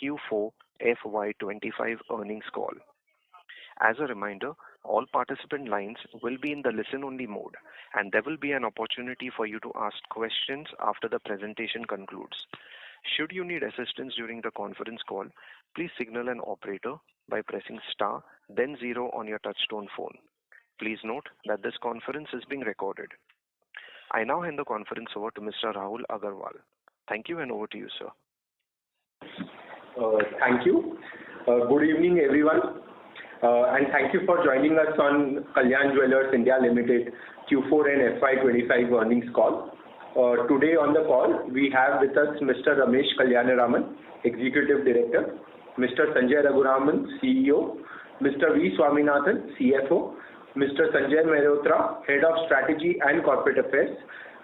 Q4FY25 earnings call. As a reminder, all participant lines will be in the listen-only mode, and there will be an opportunity for you to ask questions after the presentation concludes. Should you need assistance during the conference call, please signal an operator by pressing star, then 0 on your touchtone phone. Please note that this conference is being recorded. I now hand the conference over to Mr. Rahul Agarwal. Thank you, and over to you, sir. Thank you. Good evening, everyone. And thank you for joining us on Kalyan Jewellers India Limited Q4 and FY25 earnings call. Today on the call, we have with us Mr. Ramesh Kalyanaraman, Executive Director, Mr. Sanjay Raghuraman, CEO, Mr. V. Swaminathan, CFO, Mr. Sanjay Mehrotra, Head of Strategy and Corporate Affairs,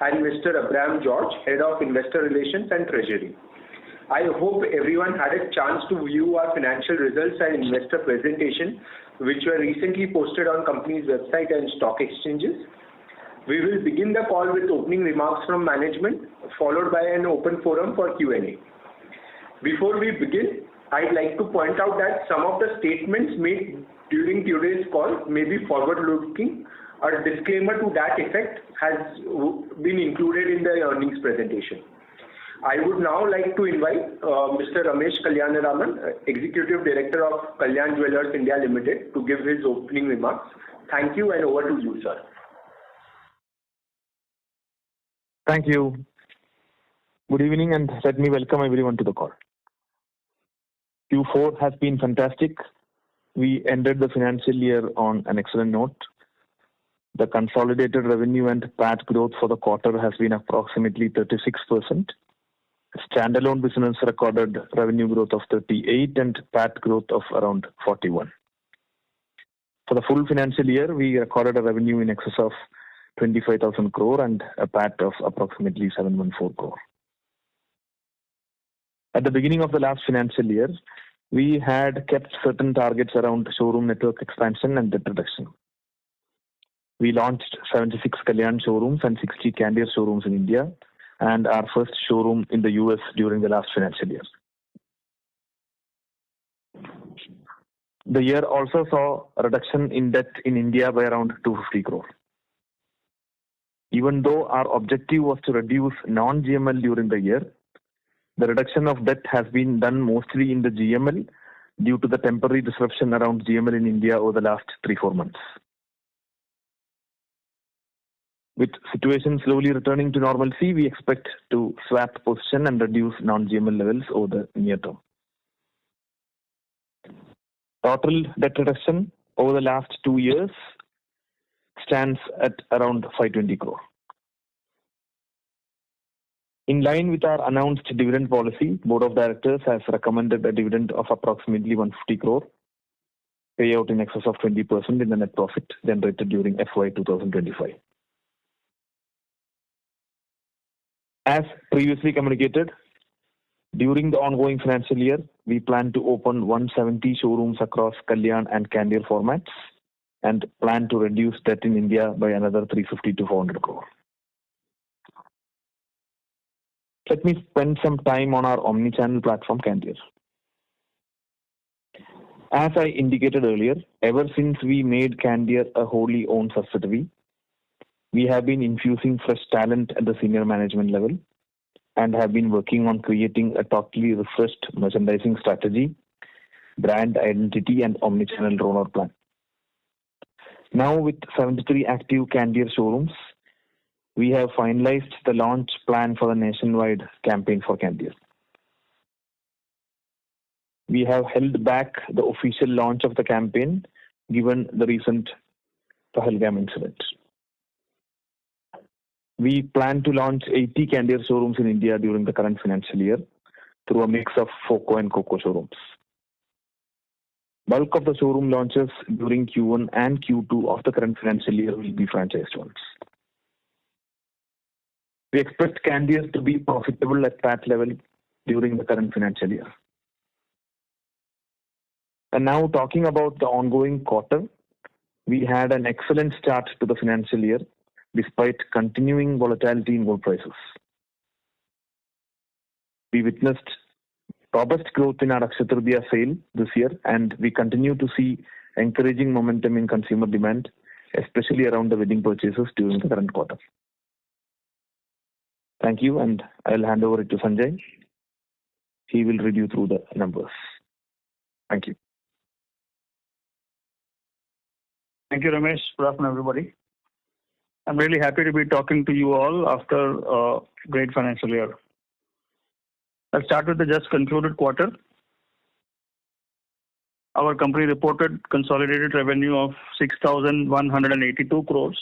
and Mr. Abraham George, Head of Investor Relations and Treasury. I hope everyone had a chance to view our financial results and investor presentation, which were recently posted on company's website and stock exchanges. We will begin the call with opening remarks from management, followed by an open forum for Q&A. Before we begin, I'd like to point out that some of the statements made during today's call may be forward-looking. A disclaimer to that effect has been included in the earnings presentation. I would now like to invite Mr. Ramesh Kalyanaraman, Executive Director of Kalyan Jewellers India Limited, to give his opening remarks. Thank you, and over to you, sir. Thank you. Good evening, and let me welcome everyone to the call. Q4 has been fantastic. We ended the financial year on an excellent note. The consolidated revenue and PAT growth for the quarter has been approximately 36%. Standalone business recorded revenue growth of 38% and PAT growth of around 41%. For the full financial year, we recorded a revenue in excess of 25,000 crore and a PAT of approximately 714 crore. At the beginning of the last financial year, we had kept certain targets around showroom network expansion and debt reduction. We launched 76 Kalyan showrooms and 60 Candere showrooms in India, and our first showroom in the US during the last financial year. The year also saw a reduction in debt in India by around 250 crore. Even though our objective was to reduce non-GML during the year, the reduction of debt has been done mostly in the GML due to the temporary disruption around GML in India over the last 3-4 months. With situation slowly returning to normalcy, we expect to swap position and reduce non-GML levels over the near term. Total debt reduction over the last 2 years stands at around 520 crore. In line with our announced dividend policy, Board of Directors has recommended a dividend of approximately 150 crore, payout in excess of 20% in the net profit generated during FY 2025. As previously communicated, during the ongoing financial year, we plan to open 170 showrooms across Kalyan and Candere formats and plan to reduce debt in India by another 350 to 400 crore. Let me spend some time on our omni-channel platform, Candere. As I indicated earlier, ever since we made Candere a wholly owned subsidiary, we have been infusing fresh talent at the senior management level and have been working on creating a totally refreshed merchandising strategy, brand identity, and omnichannel rollout plan. Now, with 73 active Candere showrooms, we have finalized the launch plan for the nationwide campaign for Candere. We have held back the official launch of the campaign given the recent Pahalgam incident. We plan to launch 80 Candere showrooms in India during the current financial year through a mix of FOCO and COCO showrooms. Bulk of the showroom launches during Q1 and Q2 of the current financial year will be franchised ones. We expect Candere to be profitable at that level during the current financial year. And now talking about the ongoing quarter, we had an excellent start to the financial year despite continuing volatility in gold prices. We witnessed robust growth in our Akshaya Tritiya sale this year, and we continue to see encouraging momentum in consumer demand, especially around the wedding purchases during the current quarter. Thank you, and I'll hand over it to Sanjay. He will read you through the numbers. Thank you. Thank you, Ramesh. Good afternoon, everybody. I'm really happy to be talking to you all after a great financial year. Let's start with the just concluded quarter. Our company reported consolidated revenue of 6,182 crores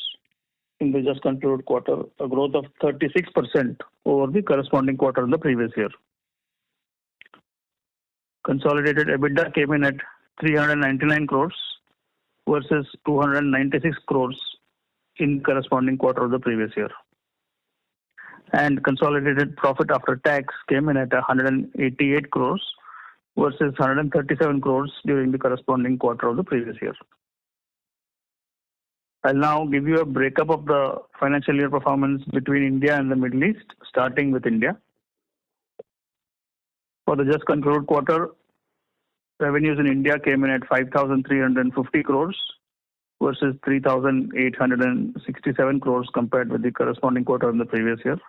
in the just concluded quarter, a growth of 36% over the corresponding quarter in the previous year. Consolidated EBITDA came in at 399 crores versus 296 crores in corresponding quarter of the previous year. And consolidated profit after tax came in at 188 crores versus 137 crores during the corresponding quarter of the previous year. I'll now give you a breakup of the financial year performance between India and the Middle East, starting with India. For the just concluded quarter, revenues in India came in at 5,350 crores versus 3,867 crores compared with the corresponding quarter in the previous year.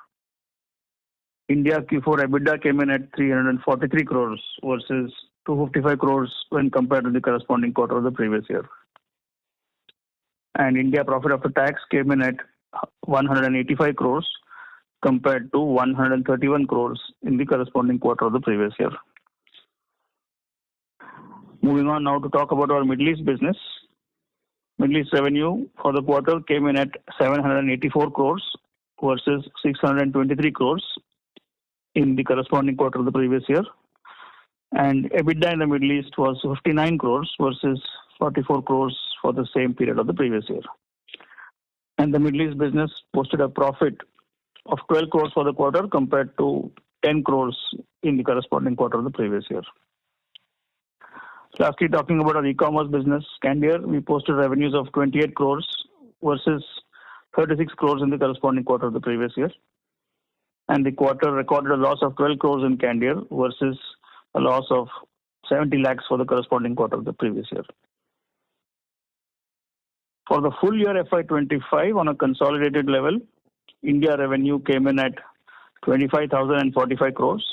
India Q4 EBITDA came in at 343 crores versus 255 crores when compared with the corresponding quarter of the previous year. And India profit after tax came in at 185 crores compared to 131 crores in the corresponding quarter of the previous year. Moving on now to talk about our Middle East business. Middle East revenue for the quarter came in at 784 crores versus 623 crores in the corresponding quarter of the previous year. And EBITDA in the Middle East was 59 crores versus 44 crores for the same period of the previous year. And the Middle East business posted a profit of 12 crores for the quarter compared to 10 crores in the corresponding quarter of the previous year. Lastly, talking about our e-commerce business, Candere, we posted revenues of 28 crores versus 36 crores in the corresponding quarter of the previous year. And the quarter recorded a loss of 12 crores in Candere versus a loss of 70 lakhs for the corresponding quarter of the previous year. For the full year FY25 on a consolidated level, India revenue came in at 25,045 crores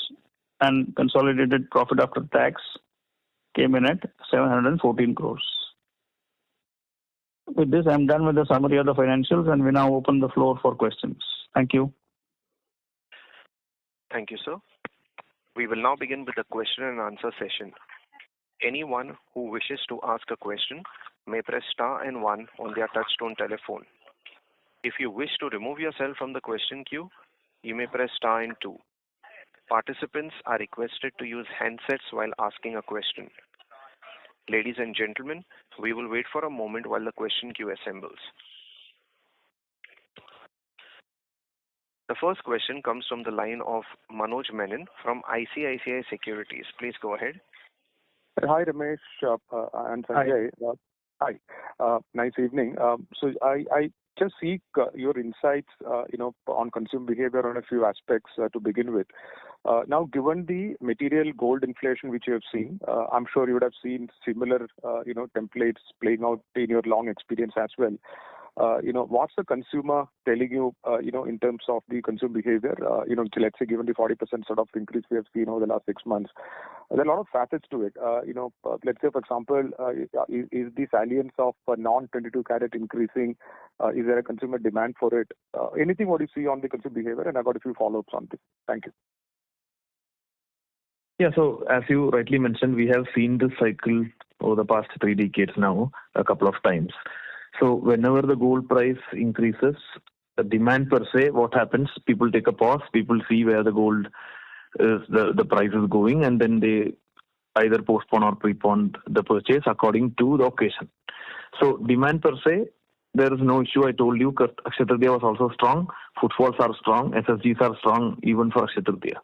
and consolidated profit after tax came in at 714 crores. With this, I'm done with the summary of the financials and we now open the floor for questions. Thank you. Thank you, sir. We will now begin with the question and answer session. Anyone who wishes to ask a question may press star and 1 on their touchtone telephone. If you wish to remove yourself from the question queue, you may press star and 2. Participants are requested to use handsets while asking a question. Ladies and gentlemen, we will wait for a moment while the question queue assembles. The first question comes from the line of Manoj Menon from ICICI Securities. Please go ahead. Hi, Ramesh and Sanjay. Hi. Nice evening. So I just seek your insights, on consumer behavior on a few aspects to begin with. Now, given the material gold inflation which you have seen, I'm sure you would have seen similar, templates playing out in your long experience as well. What's the consumer telling you, in terms of the consumer behavior? Let's say given the 40% sort of increase we have seen over the last 6 months, there are a lot of facets to it. Let's say, for example, is the salience of non-22 carat increasing? Is there a consumer demand for it? Anything what you see on the consumer behavior? And I've got a few follow-ups on this. Thank you. Yeah, so as you rightly mentioned, we have seen this cycle over the past 3 decades now, a couple of times. So whenever the gold price increases, the demand per se, what happens? People take a pause, people see where the gold is, the price is going, and then they either postpone or prepone the purchase according to the occasion. So demand per se, there is no issue. I told you, Akshaya Tritiya was also strong, footfalls are strong, SSGs are strong even for Akshaya Tritiya.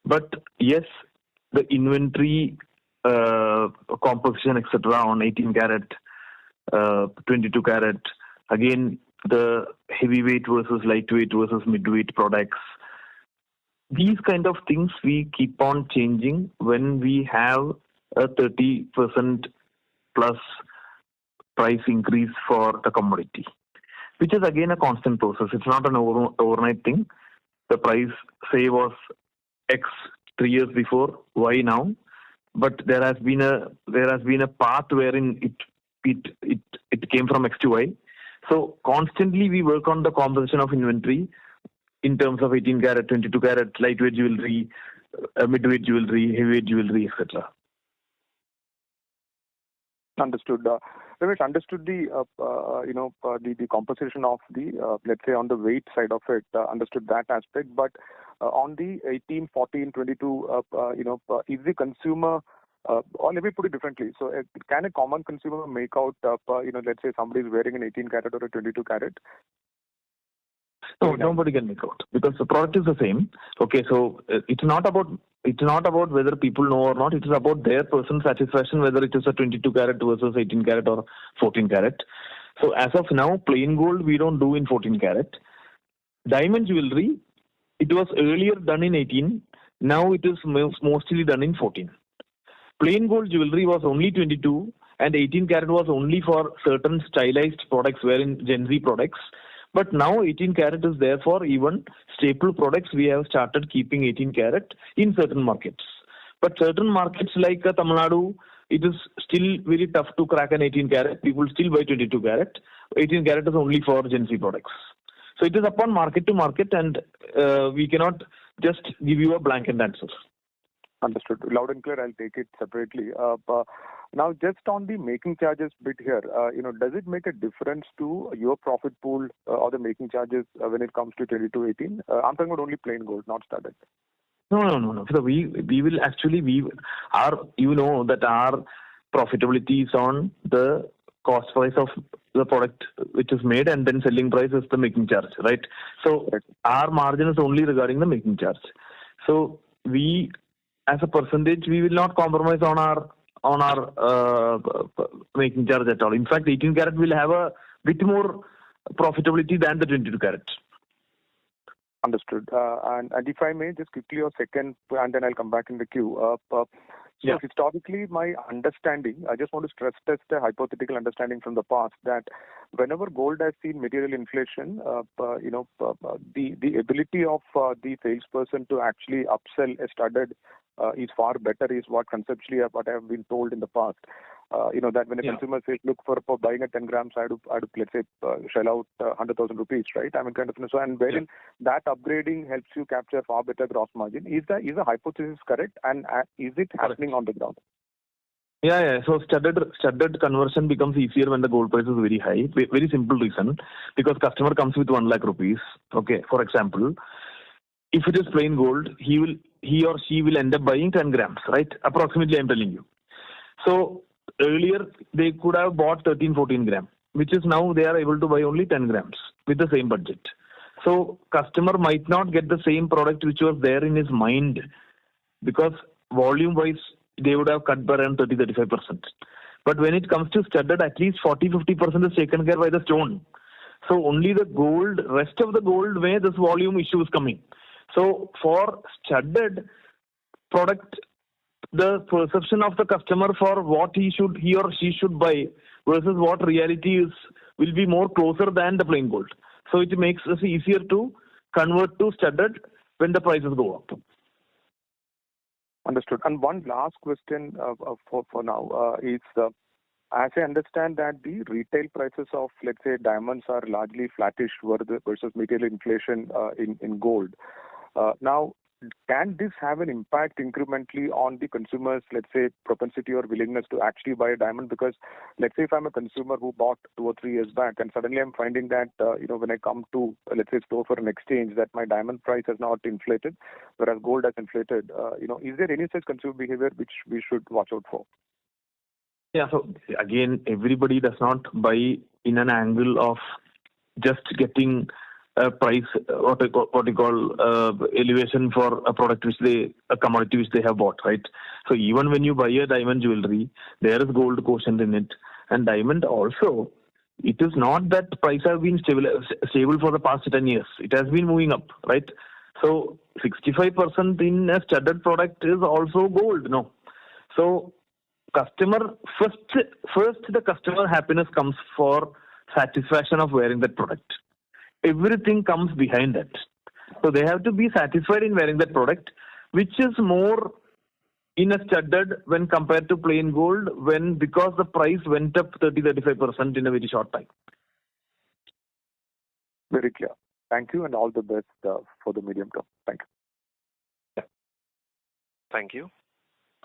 But yes, the inventory composition, etc., on 18 carat, 22 carat, again, the heavyweight versus lightweight versus midweight products, these kind of things we keep on changing when we have a 30% plus price increase for the commodity, which is again a constant process. It's not an overnight thing. The price, say, was X 3 years before, Y now, but there has been a path wherein it came from X to Y. So constantly we work on the composition of inventory in terms of 18 karat, 22 karat, lightweight jewelry, midweight jewelry, heavyweight jewelry, etc. Understood. Ramesh, understood the composition of the, let's say, on the weight side of it, understood that aspect. But on the 18, 14, 22, is the consumer, or let me put it differently. So can a common consumer make out, let's say somebody is wearing an 18 karat or a 22 karat? No, nobody can make out because the product is the same. Okay, so it's not about whether people know or not. It is about their personal satisfaction whether it is a 22 karat versus 18 karat or 14 karat. So as of now, plain gold we don't do in 14 karat. Diamond jewelry, it was earlier done in 18. Now it is mostly done in 14. Plain gold jewelry was only 22 and 18 karat was only for certain stylized products, wherein Gen Z products. But now 18 karat is there for even staple products. We have started keeping 18 karat in certain markets. But certain markets like Tamil Nadu, it is still very tough to crack an 18 karat. People still buy 22 karat. 18 karat is only for Gen Z products. So it is upon market to market, and we cannot just give you a blanket answer. Understood. Loud and clear. I'll take it separately. Now, just on the making charges bit here, does it make a difference to your profit pool or the making charges when it comes to 2218? I'm talking about only plain gold, not studded. No. So we will actually our profitability is on the cost price of the product which is made, and then selling price is the making charge, right? So our margin is only regarding the making charge. So we, as a percentage, we will not compromise on our making charge at all. In fact, 18 karat will have a bit more profitability than the 22 karat. Understood. And if I may, just quickly a second, and then I'll come back in the queue. So historically, my understanding, I just want to stress test a hypothetical understanding from the past that whenever gold has seen material inflation, the ability of the salesperson to actually upsell a studded is far better, is what conceptually what I have been told in the past. That when a consumer says, look, for buying a 10 grams, I had to let's say, shell out 100,000 rupees, right? I mean, kind of, so, and wherein that upgrading helps you capture far better gross margin. Is the hypothesis correct? And is it happening on the ground? Yeah. So studded conversion becomes easier when the gold price is very high. Very simple reason, because customer comes with 1 lakh rupees. Okay, for example, if it is plain gold, he or she will end up buying 10 grams, right? Approximately, I'm telling you. So earlier they could have bought 13-14 gram, which is now they are able to buy only 10 grams with the same budget. So customer might not get the same product which was there in his mind, because volume wise they would have cut by around 30-35%. But when it comes to studded, at least 40-50% is taken care by the stone. So only the gold, rest of the gold where this volume issue is coming. So for studded product, the perception of the customer for what he or she should buy versus what reality is will be more closer than the plain gold. So it makes us easier to convert to studded when the prices go up. Understood. And one last question for now is, as I understand that the retail prices of, let's say, diamonds are largely flattish versus material inflation in gold. Now, can this have an impact incrementally on the consumer's, let's say, propensity or willingness to actually buy a diamond? Because let's say if I'm a consumer who bought 2 or 3 years back, and suddenly I'm finding that, when I come to, let's say, store for an exchange, that my diamond price has not inflated, whereas gold has inflated, is there any such consumer behavior which we should watch out for? Yeah, so again, everybody does not buy in an angle of just getting a price, what you call elevation for a product a commodity which they have bought, right? So even when you buy a diamond jewelry, there is gold quotient in it, and diamond also, it is not that price have been stable for the past 10 years. It has been moving up, right? So 65% in a studded product is also gold, no? So customer first the customer happiness comes for satisfaction of wearing that product. Everything comes behind that. So they have to be satisfied in wearing that product, which is more in a studded when compared to plain gold because the price went up 30-35% in a very short time. Very clear. Thank you and all the best for the medium term. Thank you. Thank you.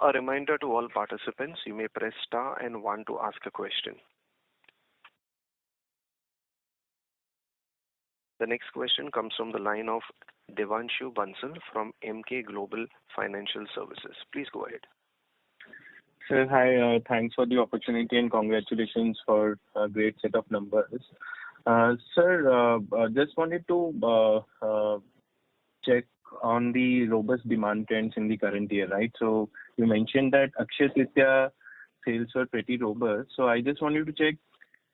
A reminder to all participants, you may press star and 1 to ask a question. The next question comes from the line of Devanshu Bansal from Emkay Global Financial Services. Please go ahead. Sir, hi. Thanks for the opportunity and congratulations for a great set of numbers. Sir, just wanted to check on the robust demand trends in the current year, right? So you mentioned that Akshaya Tritiya sales were pretty robust. So I just wanted to check,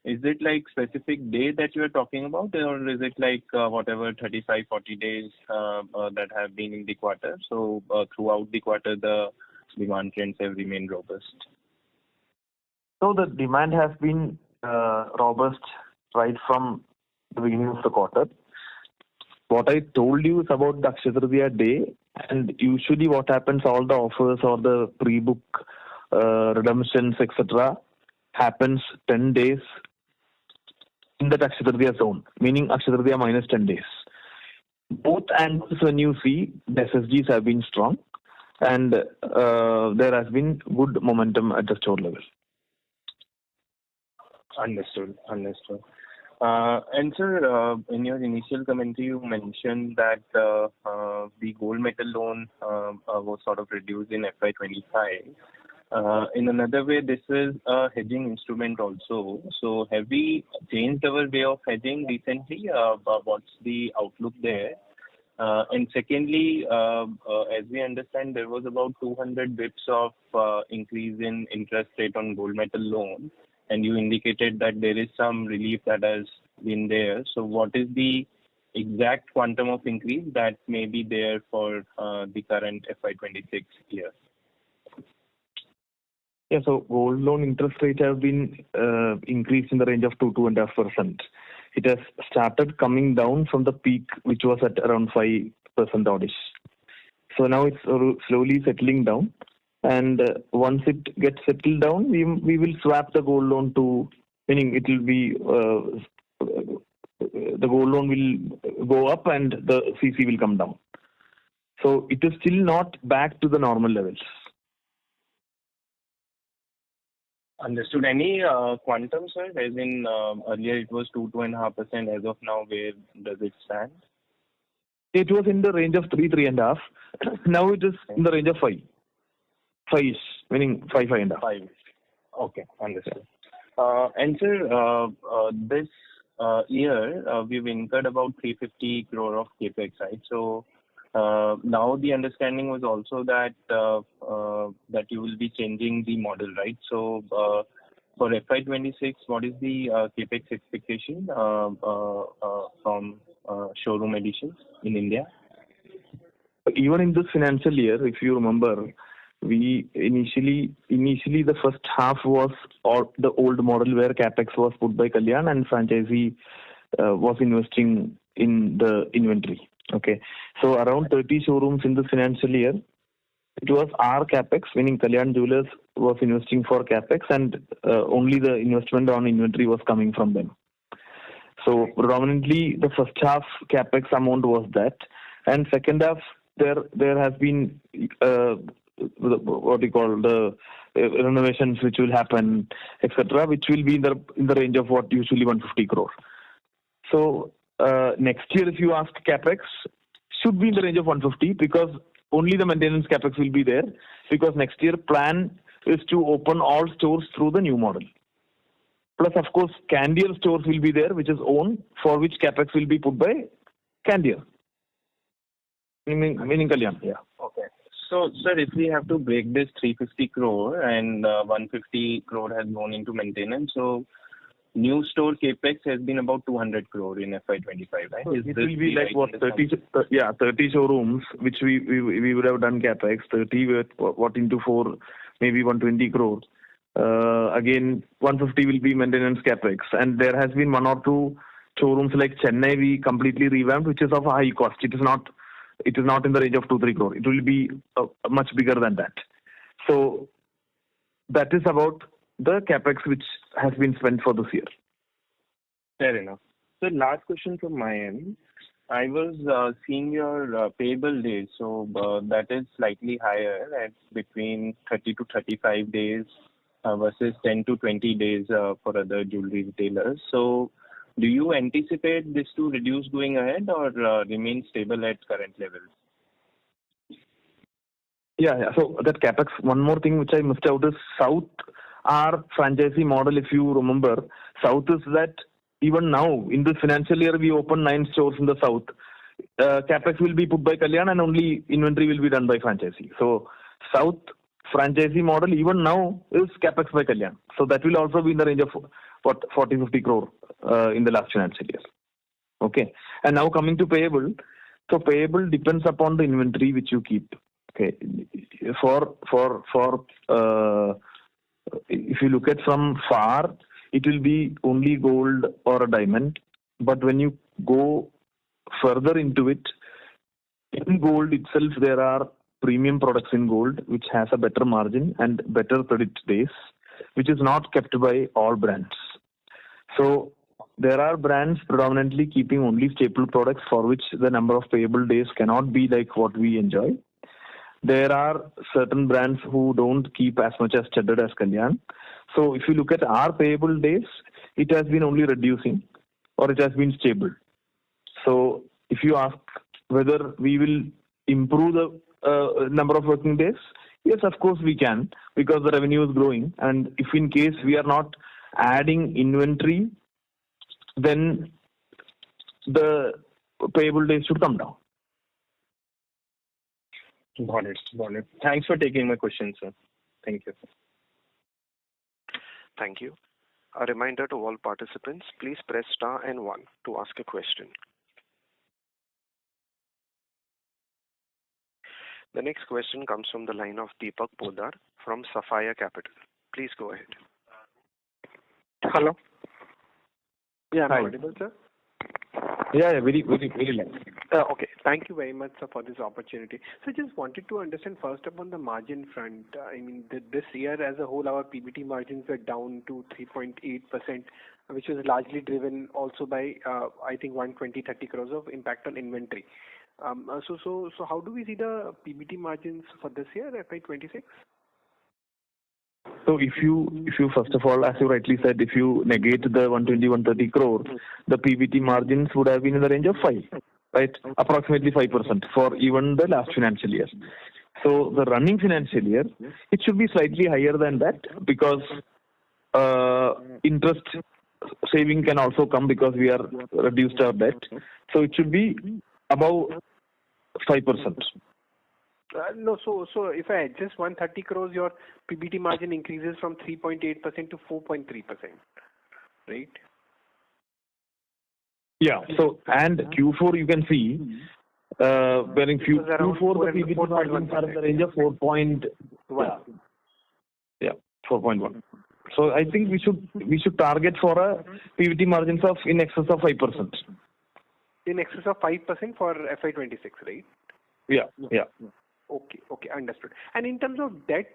is it like specific day that you are talking about, or is it like whatever 35, 40 days that have been in the quarter? So throughout the quarter, the demand trends have remained robust. So the demand has been robust right from the beginning of the quarter. What I told you is about the Akshaya Tritiya day, and usually what happens, all the offers or the pre-book redemptions, etc., happens 10 days in that Akshaya Tritiya zone, meaning Akshaya Tritiya minus 10 days. Both angles, when you see, the SSGs have been strong, and there has been good momentum at the store level. Understood. And sir, in your initial commentary, you mentioned that the gold metal loan was sort of reduced in FY25. In another way, this is a hedging instrument also. So have we changed our way of hedging recently? What's the outlook there? And secondly, as we understand, there was about 200 bits of increase in interest rate on gold metal loan. And you indicated that there is some relief that has been there. So what is the exact quantum of increase that may be there for the current FY26 year? Yeah, so gold loan interest rates have been increased in the range of 2-2.5%. It has started coming down from the peak, which was at around 5% oddish. So now it's slowly settling down. And once it gets settled down, we will swap the gold loan to, meaning it will be, the gold loan will go up and the CC will come down. So it is still not back to the normal levels. Understood. Any quantum, sir? As in earlier it was 2-2.5%. As of now, where does it stand? It was in the range of 3-3.5. Now it is in the range of 5. 5-ish, meaning 5.5. 5. Okay, understood. And sir, this year we've incurred about 350 crore of capex, right? So now the understanding was also that that you will be changing the model, right? So for FY26, what is the capex expectation from showroom additions in India? Even in this financial year, if you remember, we initially the first half was the old model where capex was put by Kalyan and franchisee was investing in the inventory. Okay, so around 30 showrooms in the financial year, it was our capex, meaning Kalyan Jewellers was investing for capex, and only the investment on inventory was coming from them. So predominantly the first half capex amount was that, and second half there has been what we call the renovations which will happen, etc., which will be in the range of what usually 150 crore. So next year, if you ask capex, should be in the range of 150 because only the maintenance capex will be there, because next year plan is to open all stores through the new model. Plus, of course, Candier stores will be there, which is owned, for which capex will be put by Candier, meaning Kalyan. Yeah. Okay. So, sir, if we have to break this 350 crore and 150 crore has gone into maintenance, so new store capex has been about 200 crore in FY25, right? So it will be like what 30 showrooms which we would have done capex 30 what into 4 maybe 120 crore. Again 150 will be maintenance capex, and there has been one or two showrooms like Chennai we completely revamped, which is of a high cost. It is not in the range of 2-3 crore. It will be much bigger than that. So that is about the capex which has been spent for this year. Fair enough. So last question from my end. I was seeing your payable days, so that is slightly higher at between 30 to 35 days versus 10 to 20 days for other jewelry retailers. So do you anticipate this to reduce going ahead or remain stable at current levels? Yeah. So that capex, one more thing which I missed out is South, our franchisee model, if you remember, South is that even now, in this financial year, we opened 9 stores in the South. Capex will be put by Kalyan and only inventory will be done by franchisee. So South franchisee model, even now, is capex by Kalyan. So that will also be in the range of 40-50 crore in the last financial year. Okay. And now coming to payable. So payable depends upon the inventory which you keep. Okay. If you look at from far, it will be only gold or a diamond. But when you go further into it, in gold itself, there are premium products in gold which has a better margin and better credit days, which is not kept by all brands. So there are brands predominantly keeping only staple products for which the number of payable days cannot be like what we enjoy. There are certain brands who don't keep as much as studded as Kalyan. So if you look at our payable days, it has been only reducing or it has been stable. So if you ask whether we will improve the number of working days, yes, of course we can, because the revenue is growing. And if in case we are not adding inventory, then the payable days should come down. Got it. Thanks for taking my question, sir. Thank you. Thank you. A reminder to all participants, please press star and 1 to ask a question. The next question comes from the line of Deepak Podar from Sapphire Capital. Please go ahead. Hello. Yeah, Hi. I'm audible, sir. Yeah, very nice. Okay. Thank you very much, sir, for this opportunity. So just wanted to understand first upon the margin front. I mean, this year as a whole, our PBT margins were down to 3.8%, which was largely driven also by, I think, 120-30 crores of impact on inventory. So how do we see the PBT margins for this year, FY26? So if you first of all, as you rightly said, if you negate the 120-130 crore, the PBT margins would have been in the range of 5, right? Approximately 5% for even the last financial year. So the running financial year, it should be slightly higher than that because interest saving can also come because we are reduced our debt. So it should be above 5%. No, so if I adjust 130 crores, your PBT margin increases from 3.8% to 4.3%, right? Yeah. So and Q4 you can see, where in Q4 the PBT margins are in the range of 4.1. Yeah, 4.1. So I think we should target for a PBT margins of in excess of 5%. In excess of 5% for FY26, right? Yeah. Okay, understood. And in terms of debt,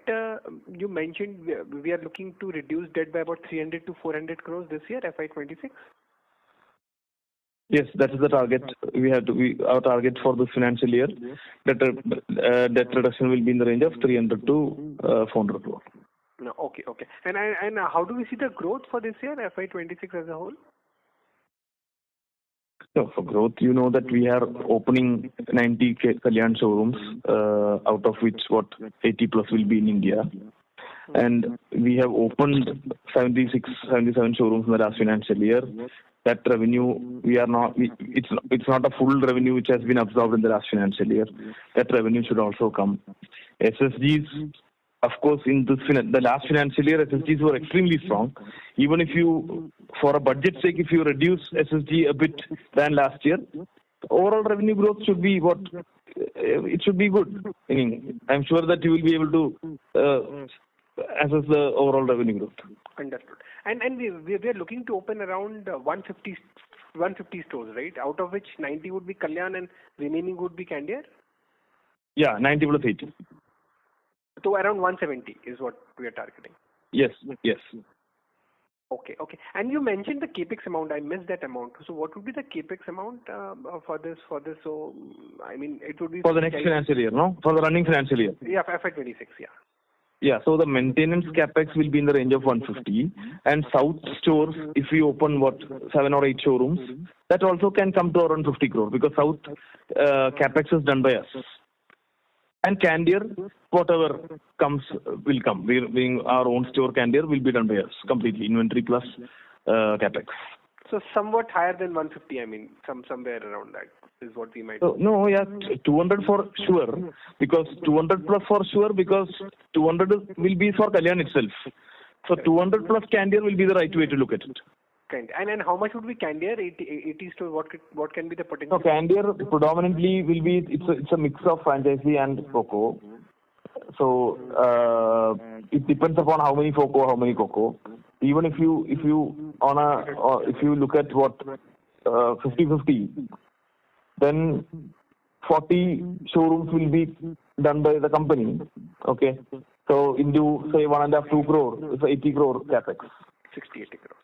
you mentioned we are looking to reduce debt by about 300 to 400 crores this year, FY26? Yes, that is the target. Our target for this financial year, debt reduction will be in the range of 300 to 400 crore. No, okay. And how do we see the growth for this year, FY26 as a whole? So for growth, you know that we are opening 90 Kalyan showrooms, out of which 80 plus will be in India. And we have opened 77 showrooms in the last financial year. That revenue, it's not a full revenue which has been absorbed in the last financial year. That revenue should also come. SSGs, Of course, in the last financial year, SSGs were extremely strong. Even if you, for a budget sake, if you reduce SSG a bit than last year, overall revenue growth should be what it should be good. Meaning, I'm sure that you will be able to assess the overall revenue growth. Understood. And we are looking to open around 150 stores, right? Out of which 90 would be Kalyan and remaining would be Candere? Yeah, 90 plus 80. So around 170 is what we are targeting. Yes. Okay. And you mentioned the capex amount. I missed that amount. So what would be the capex amount for this? So I mean, it would be for the next financial year, no? For the running financial year. Yeah, FY26. Yeah. Yeah. So the maintenance capex will be in the range of 150, and south stores, if we open 7 or 8 showrooms, that also can come to around 50 crore because south capex is done by us. And Candere, whatever comes will come. Being our own store, Candere will be done by us completely, inventory plus capex. So somewhat higher than 150. I mean, somewhere around that is what we might. So, no, yeah, 200 for sure, because 200 plus for sure, because 200 will be for Kalyan itself. So 200 plus Candere will be the right way to look at it. And how much would be Candere? 80 stores. What can be the potential? So Candere predominantly will be it's a mix of franchisee and FOCO. So it depends upon how many FOCO, how many COCO. Even if you look at what 50-50, then 40 showrooms will be done by the company. Okay, so into say 1.5-2 crore, it's 80 crore capex. 60-80 crore.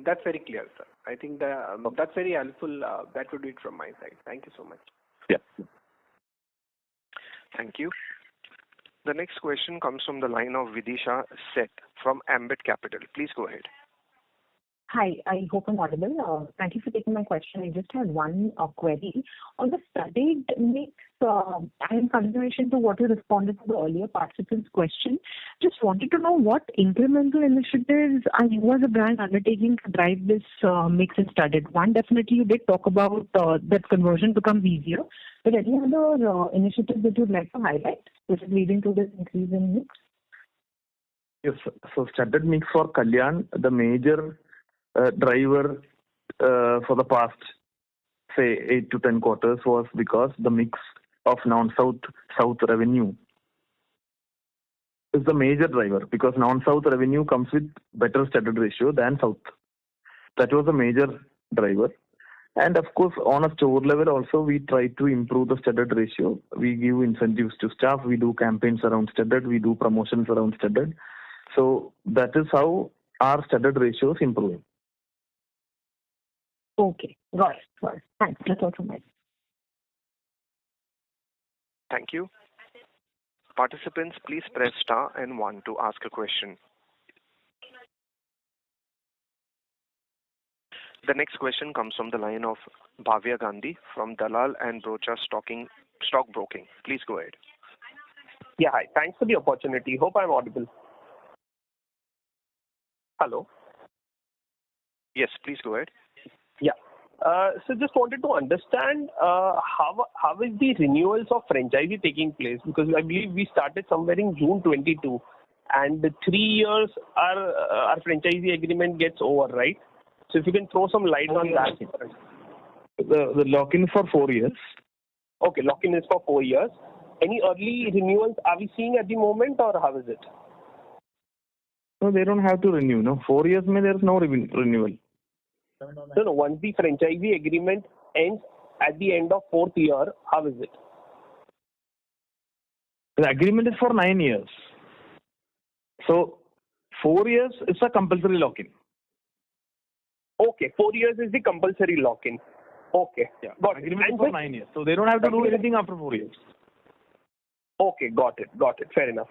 That's very clear, sir. I think that's very helpful. That would be it from my side. Thank you so much. Yeah. Thank you. The next question comes from the line of Vidisha Seth from Ambit Capital. Please go ahead. Hi, I hope I'm audible. Thank you for taking my question. I just had one query. On the studied mix, and in continuation to what you responded to the earlier participant's question, just wanted to know what incremental initiatives are you as a brand undertaking to drive this mix in studied? One, definitely you did talk about that conversion becomes easier, but any other initiatives that you'd like to highlight which is leading to this increase in mix? Yes, so studded mix for Kalyan, the major driver for the past, say, 8 to 10 quarters was because the mix of non-South revenue is the major driver because non-South revenue comes with better studded ratio than South. That was the major driver. And of course, on a store level also, we try to improve the studded ratio. We give incentives to staff. We do campaigns around studded. We do promotions around studded. So that is how our studded ratio is improving. Okay, got it. Thanks. That's all from me. Thank you. Participants, please press star and 1 to ask a question. The next question comes from the line of Bhavya Gandhi from Dalal and Broacha Stockbroking. Please go ahead. Yeah, hi. Thanks for the opportunity. Hope I'm audible. Hello. Yes, please go ahead. Yeah. So just wanted to understand how is the renewals of franchisee taking place? Because I believe we started somewhere in June 22, and the 3 years our franchisee agreement gets over, right? So if you can throw some light on that. The lock-in is for 4 years. Okay, lock-in is for 4 years. Any early renewals are we seeing at the moment, or how is it? No, they don't have to renew. No, 4 years, there is no renewal. No. Once the franchisee agreement ends at the end of 4th year, how is it? The agreement is for 9 years. So 4 years is a compulsory lock-in. Okay, 4 years is the compulsory lock-in. Okay, yeah. Got agreement it. is for 9 years. So they don't have to do anything after 4 years. Okay, got it. Fair enough.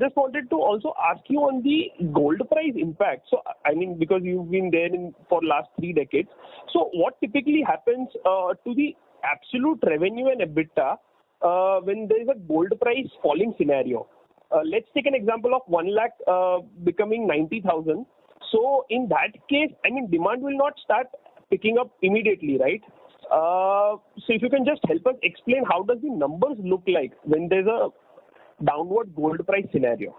Just wanted to also ask you on the gold price impact. So, I mean, because you've been there for last 3 decades. So, what typically happens to the absolute revenue and EBITDA when there is a gold price falling scenario? Let's take an example of 1 lakh becoming 90,000. So, in that case, I mean, demand will not start picking up immediately, right? So if you can just help us explain how does the numbers look like when there's a downward gold price scenario?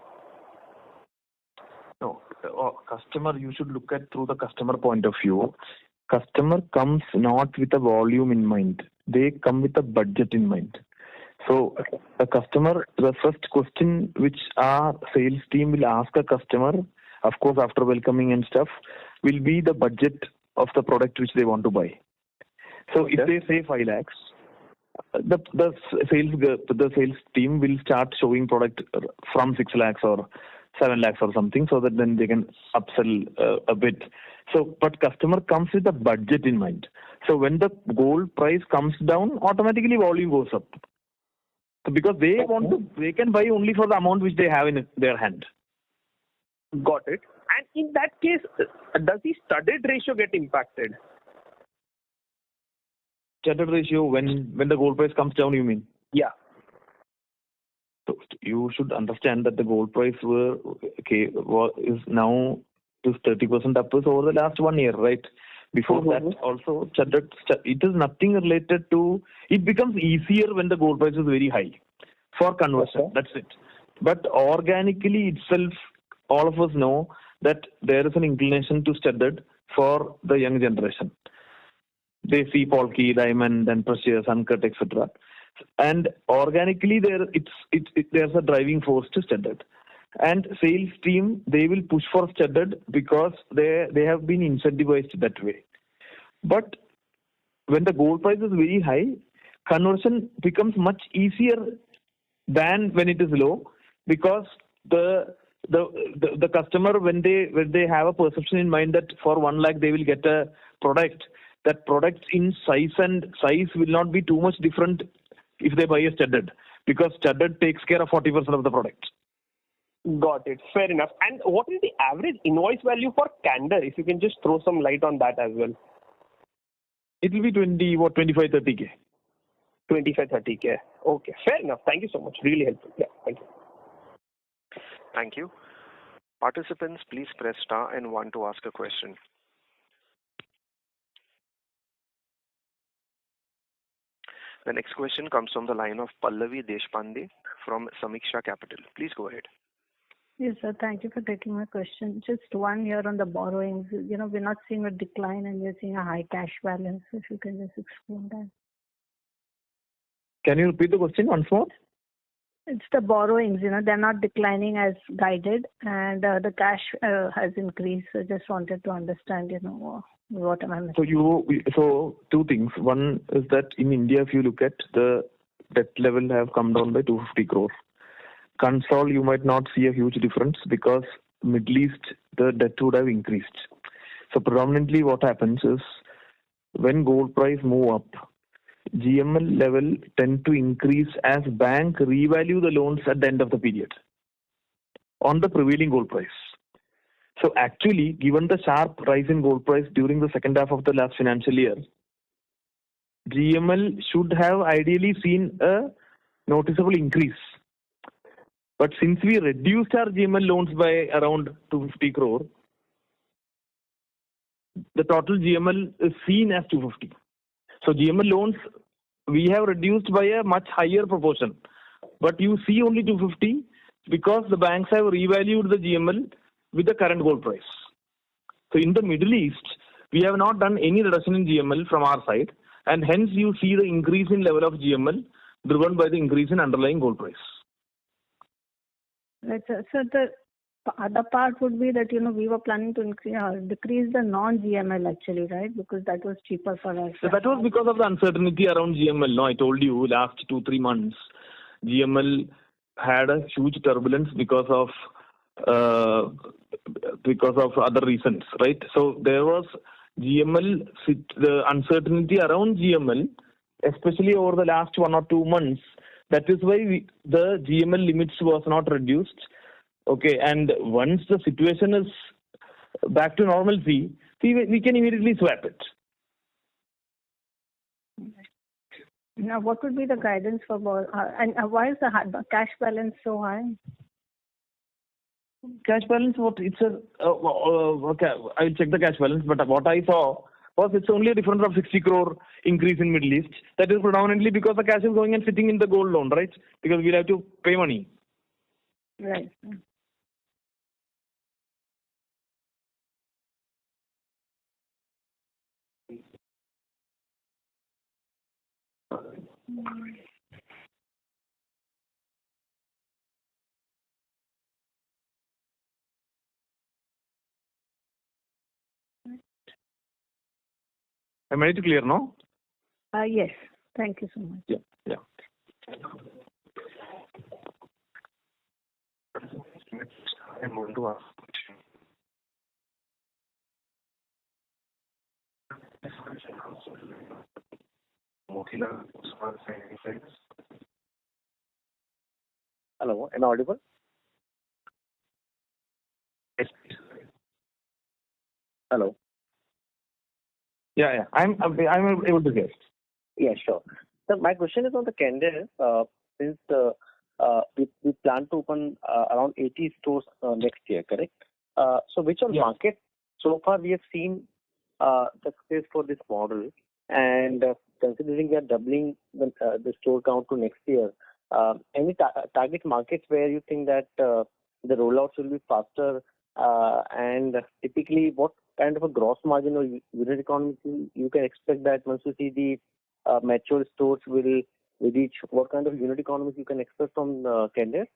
No, customer, you should look at through the customer point of view. Customer comes not with a volume in mind. They come with a budget in mind. So the customer, the first question which our sales team will ask a customer, of course after welcoming and stuff, will be the budget of the product which they want to buy. So if they say 5 lakhs, the sales team will start showing product from 6 lakhs or 7 lakhs or something, so that then they can upsell a bit. So, but customer comes with a budget in mind. So when the gold price comes down, automatically volume goes up. So because they can buy only for the amount which they have in their hand. Got it. And in that case, does the studded ratio get impacted? Studded ratio when the gold price comes down, you mean? Yeah. So you should understand that the gold price is now is 30% upwards over the last 1 year, right? Before that also, it is nothing related to, it becomes easier when the gold price is very high for conversion. Okay. That's it. But organically itself, all of us know that there is an inclination to studded for the young generation. They see Polki, diamond, and precious, uncut, etc. And organically, there's a driving force to studded. And sales team, they will push for studded because they have been incentivized that way. But when the gold price is very high, conversion becomes much easier than when it is low, because the customer, when they have a perception in mind that for 1 lakh they will get a product, that product in size will not be too much different if they buy a studded, because studded takes care of 40% of the product. Got it. Fair enough. And what is the average invoice value for Candor? If you can just throw some light on that as well. It will be 25-30K. 25-30K. Okay. Fair enough. Thank you so much. Really helpful. Yeah. Thank you. Thank you. Participants, please press star and 1 to ask a question. The next question comes from the line of Pallavi Deshpande from Samiksha Capital. Please go ahead. Yes, sir. Thank you for taking my question. Just one here on the borrowings. We're not seeing a decline and we're seeing a high cash balance. If you can just explain that. Can you repeat the question once more? It's the borrowings, they're not declining as guided, and the cash has increased. So just wanted to understand, what am I missing? So two things. One is that in India, if you look at the debt level have come down by 250 crores. Concall, you might not see a huge difference because Middle East, the debt would have increased. So predominantly what happens is when gold price move up, GML level tend to increase as bank revalue the loans at the end of the period on the prevailing gold price. So actually, given the sharp rise in gold price during the second half of the last financial year, GML should have ideally seen a noticeable increase. But since we reduced our GML loans by around 250 crore, the total GML is seen as 250. So GML loans we have reduced by a much higher proportion. But you see only 250 because the banks have revalued the GML with the current gold price. So in the Middle East, we have not done any reduction in GML from our side, and hence you see the increase in level of GML driven by the increase in underlying gold price. Right, sir. So the other part would be that, we were planning to decrease the non-GML actually, right? Because that was cheaper for us. So that was because of the uncertainty around GML. No, I told you last 2-3 months, GML had a huge turbulence because of other reasons, right? So there was GML, the uncertainty around GML, especially over the last 1 or 2 months. That is why the GML limits was not reduced. Okay, and once the situation is back to normalcy, we can immediately swap it. Now, what would be the guidance for and why is the cash balance so high? Cash balance, okay, I'll check the cash balance, but what I saw was it's only a difference of 60 crore increase in Middle East. That is predominantly because the cash is going and sitting in the gold loan, right? Because we'll have to pay money. Right. I made it clear, no? Yes. Thank you so much. Yeah. Yeah. I'm going to ask. Hello, am I audible? Yes. Hello. Yeah. I'm able to hear. Yeah, sure. So my question is on the Candor. Since we plan to open around 80 stores next year, correct? So which all market so far we have seen success for this model, and considering we are doubling the store count to next year, any target markets where you think that the rollouts will be faster, and typically what kind of a gross margin or unit economics you can expect that once you see the mature stores will reach, what kind of unit economics you can expect from Candor?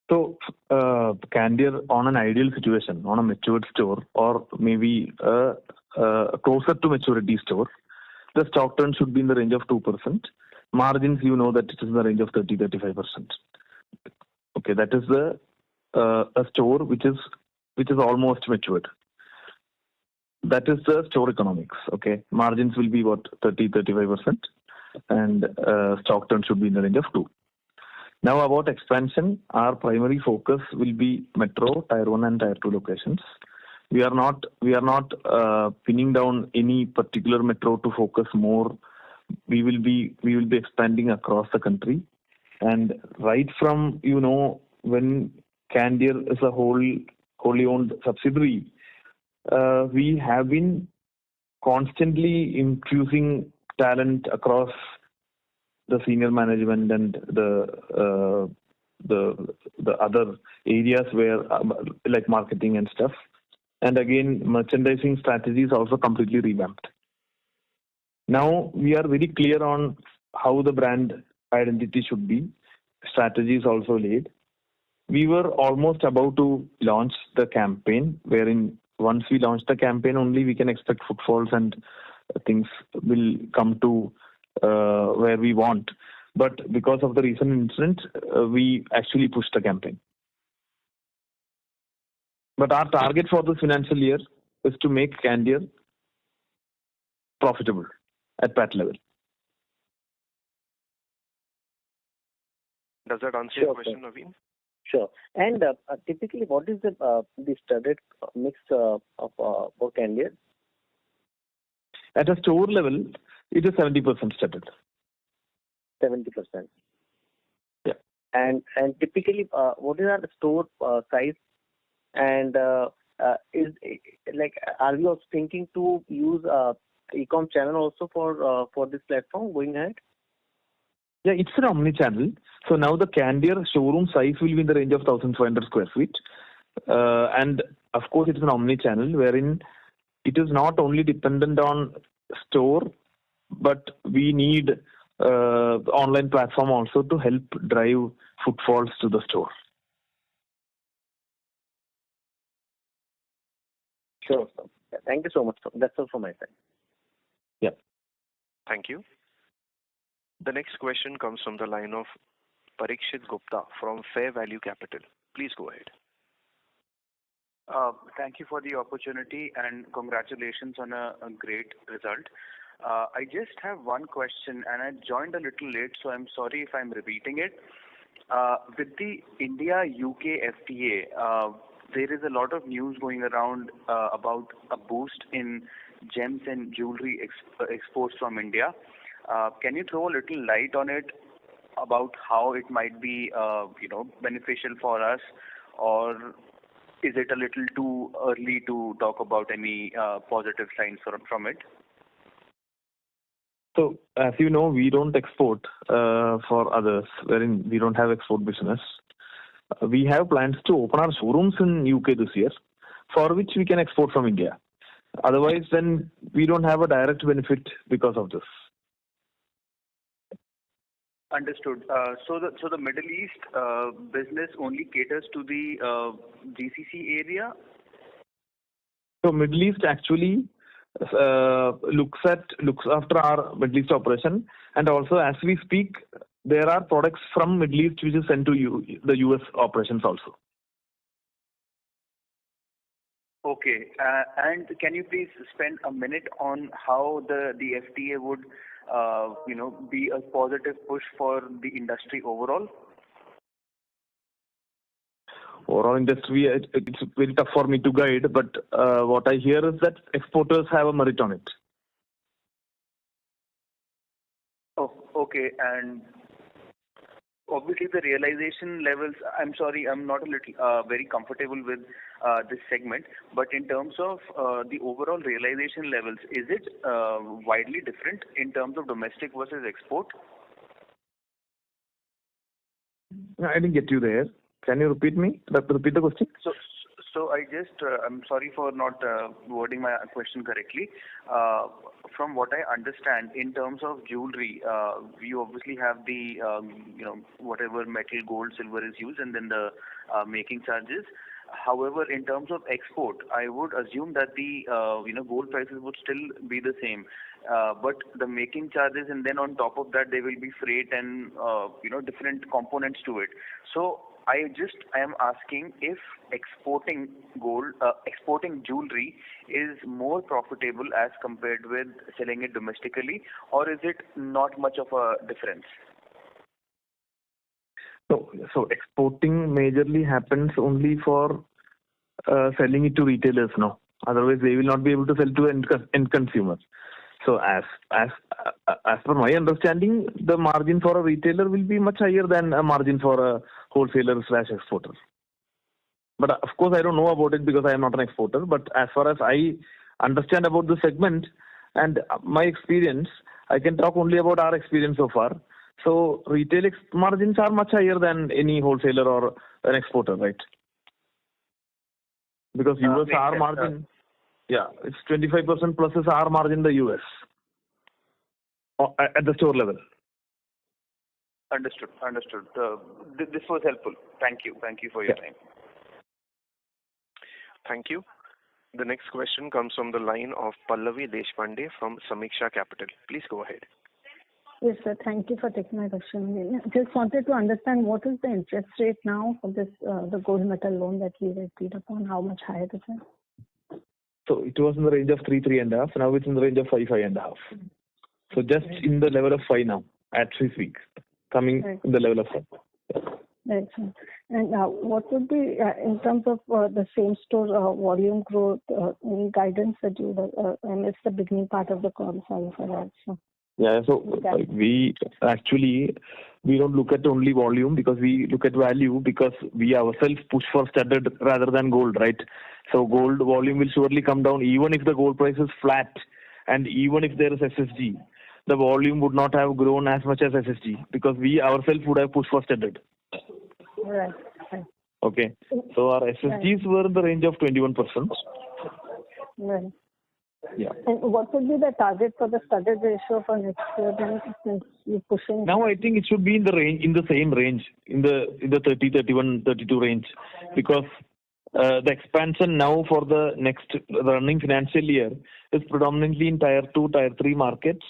So, Candor on an ideal situation, on a matured store or maybe a closer to maturity store, the stock turn should be in the range of 2%. Margins, you know that it is in the range of 30-35%. Okay, that is the a store which is almost matured. That is the store economics. Okay, margins will be what 30-35%, and stock turn should be in the range of 2. Now about expansion, our primary focus will be metro, tier 1 and tier 2 locations. We are not pinning down any particular metro to focus more. We will be expanding across the country, and right from when Candor is a wholly owned subsidiary, we have been constantly infusing talent across the senior management and the other areas where like marketing and stuff. And again, merchandising strategy is also completely revamped. Now we are very clear on how the brand identity should be. Strategy is also laid. We were almost about to launch the campaign, wherein once we launch the campaign only we can expect footfalls and things will come to where we want. But because of the recent incident, we actually pushed the campaign. But our target for this financial year is to make Candor profitable at PAT level. Does that answer your question, Naveen? Sure. And typically, what is the studded mix for Candor? At a store level, it is 70% studded. 70%. Yeah. And typically, what is our store size? And is like, are we also thinking to use e-com channel also for this platform going ahead? Yeah, it's an omni-channel. So now the Candor showroom size will be in the range of 1,500 square feet. And of course, it's an omni-channel wherein it is not only dependent on store, but we need online platform also to help drive footfalls to the store. Sure, sir. Yeah, thank you so much, sir. That's all from my side. Yeah. Thank you. The next question comes from the line of Parikshit Gupta from Fair Value Capital. Please go ahead. Thank you for the opportunity and congratulations on a great result. I just have one question, and I joined a little late, so I'm sorry if I'm repeating it. With the India-UK FTA, there is a lot of news going around about a boost in gems and jewelry exports from India. Can you throw a little light on it about how it might be, beneficial for us, or is it a little too early to talk about any positive signs from it? So, as you know, we don't export for others, wherein we don't have export business. We have plans to open our showrooms in UK this year, for which we can export from India. Otherwise, then we don't have a direct benefit because of this. Understood. So the Middle East business only caters to the GCC area? So Middle East actually looks after our Middle East operation, and also as we speak, there are products from Middle East which is sent to the US operations also. Okay. And can you please spend a minute on how the FTA would be a positive push for the industry overall? Overall industry, it's very tough for me to guide, but what I hear is that exporters have a merit on it. Oh, okay. And obviously the realization levels, I'm sorry, I'm not a little very comfortable with this segment, but in terms of the overall realization levels, is it widely different in terms of domestic versus export? I didn't get you there. Can you repeat the question? So I just, I'm sorry for not wording my question correctly. From what I understand, in terms of jewelry, you obviously have the, whatever metal, gold, silver is used, and then the making charges. However, in terms of export, I would assume that the, gold prices would still be the same. But the making charges, and then on top of that, there will be freight and, different components to it. So I am asking if exporting jewelry is more profitable as compared with selling it domestically, or is it not much of a difference? So exporting majorly happens only for selling it to retailers now. Otherwise, they will not be able to sell to end consumers. So as per my understanding, the margin for a retailer will be much higher than a margin for a wholesaler/exporter. But of course, I don't know about it because I am not an exporter. But as far as I understand about the segment and my experience, I can talk only about our experience so far. So retail margins are much higher than any wholesaler or an exporter, right? Because US our margin, it's 25% plus is our margin in the US at the store level. Understood. This was helpful. Thank you for your time. Thank you. The next question comes from the line of Pallavi Deshpande from Samiksha Capital. Please go ahead. Yes, sir. Thank you for taking my question. Just wanted to understand what is the interest rate now for this the gold metal loan that we agreed upon. How much higher is it? So it was in the range of 3.5. Now it's in the range of 5.5. So just in the level of 5 now, at this week, coming in the level of 5. Right. And what would be, in terms of the same store volume growth, any guidance that you and it's the beginning part of the call, sorry for that. So. Yeah, so we don't look at only volume because we look at value because we ourselves push for studded rather than gold, right? So gold volume will surely come down even if the gold price is flat and even if there is SSG. The volume would not have grown as much as SSG because we ourselves would have pushed for studded. Right. Okay. So our SSGs were in the range of 21%. Right. Yeah. And what would be the target for the studded ratio for next year then, since you're pushing? Now I think it should be in the same range, in the 30, 31, 32 range, because the expansion now for the next running financial year is predominantly in tier 2, tier 3 markets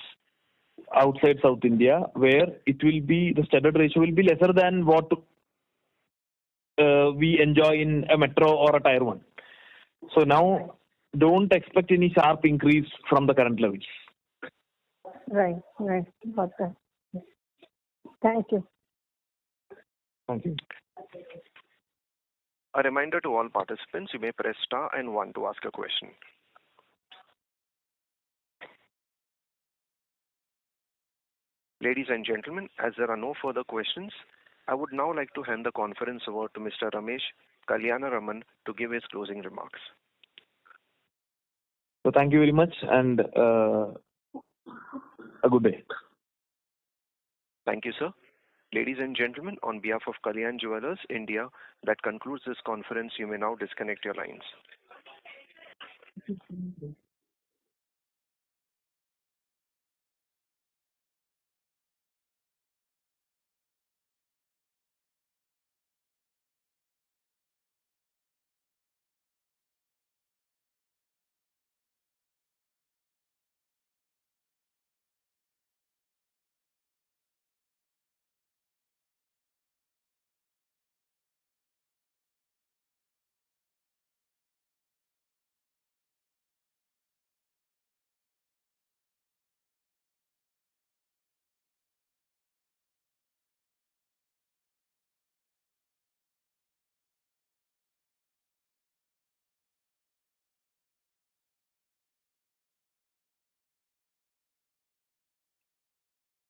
outside South India, where it will be the studded ratio will be lesser than what we enjoy in a metro or a tier 1. So now don't expect any sharp increase from the current levels. Right. Got that. Thank you. Thank you. A reminder to all participants, you may press star and 1 to ask a question. Ladies and gentlemen, as there are no further questions, I would now like to hand the conference over to Mr. Ramesh Kalyanaraman to give his closing remarks. So thank you very much, and a good day. Thank you, sir. Ladies and gentlemen, on behalf of Kalyan Jewellers India, that concludes this conference. You may now disconnect your lines.